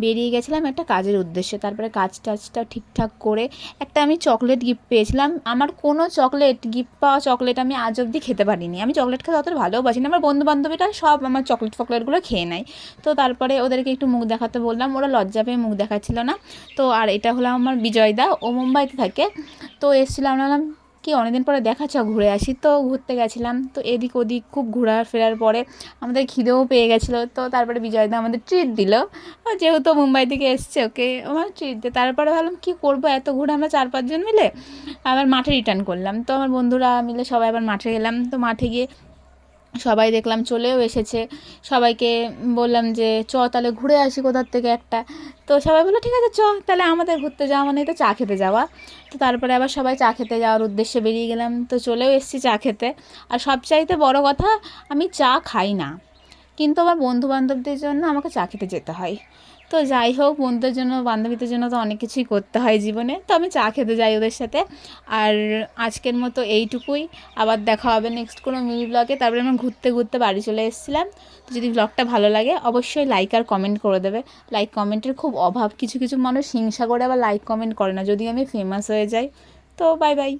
বেরিয়ে গেছিলাম একটা কাজের উদ্দেশ্যে। তারপরে কাজ টাজটা ঠিকঠাক করে একটা আমি চকলেট গিফট পেয়েছিলাম। আমার কোনো চকলেট গিফট পাওয়া চকলেট আমি আজ অবধি খেতে পারিনি। আমি চকলেট খেতে অতটা ভালোবাসি না। আমার বন্ধু-বান্ধবীরা সব আমার চকলেট ফকলেটগুলো খেয়ে নেয়। তো তারপরে ওদেরকে একটু মুখ দেখাতে বললাম, ওরা লজ্জা পেয়ে মুখ দেখাচ্ছিল না। তো আর এটা হলো আমার বিজয়দা, ও মুম্বাইতে থাকে। তো এসেছিলো, আমরা বললাম কি অনেকদিন পরে দেখা, চ ঘুরে আসি। তো ঘুরতে গেছিলাম, তো এদিক ওদিক খুব ঘোরা ফেরার পরে আমাদের খিদেও পেয়ে গেছিলো। তো তারপরে বিজয়দা আমাদের ট্রিট দিল, যেহেতু মুম্বাই থেকে এসছে, ওকে আমার ট্রিট দিয়ে। তারপরে ভাবলাম কী করবো, এত ঘুরে আমরা 4-5 জন মিলে আবার মাঠে রিটার্ন করলাম। তো আমার বন্ধুরা মিলে সবাই আবার মাঠে গেলাম। তো মাঠে গিয়ে সবাই দেখলাম চলেও এসেছে। সবাইকে বললাম যে চ তাহলে ঘুরে আসি কোথার থেকে একটা। তো সবাই বললো ঠিক আছে চ, তাহলে আমাদের ঘুরতে যাওয়া মানে তো চা খেতে যাওয়া। তো তারপরে আবার সবাই চা খেতে যাওয়ার উদ্দেশ্যে বেরিয়ে গেলাম। তো চলেও এসেছি চা খেতে। আর সবচাইতে বড় কথা, আমি চা খাই না, কিন্তু আমার বন্ধুবান্ধবদের জন্য আমাকে চা খেতে যেতে হয়। তো যাই হোক, বন্ধুদের জন্য বান্ধবীদের জন্য তো অনেক কিছুই করতে হয় জীবনে। তো আমি চা খেতে যাই ওদের সাথে। আর আজকের মতো এইটুকুই। আবার দেখা হবে নেক্সট কোনো মিনি ব্লগে। তারপরে আমরা ঘুরতে ঘুরতে বাড়ি চলে এসেছিলাম। তো যদি ব্লগটা ভালো লাগে অবশ্যই লাইক আর কমেন্ট করে দেবে। লাইক কমেন্টের খুব অভাব, কিছু কিছু মানুষ হিংসা করে আবার লাইক কমেন্ট করে না যদি আমি ফেমাস হয়ে যাই। তো বাই বাই।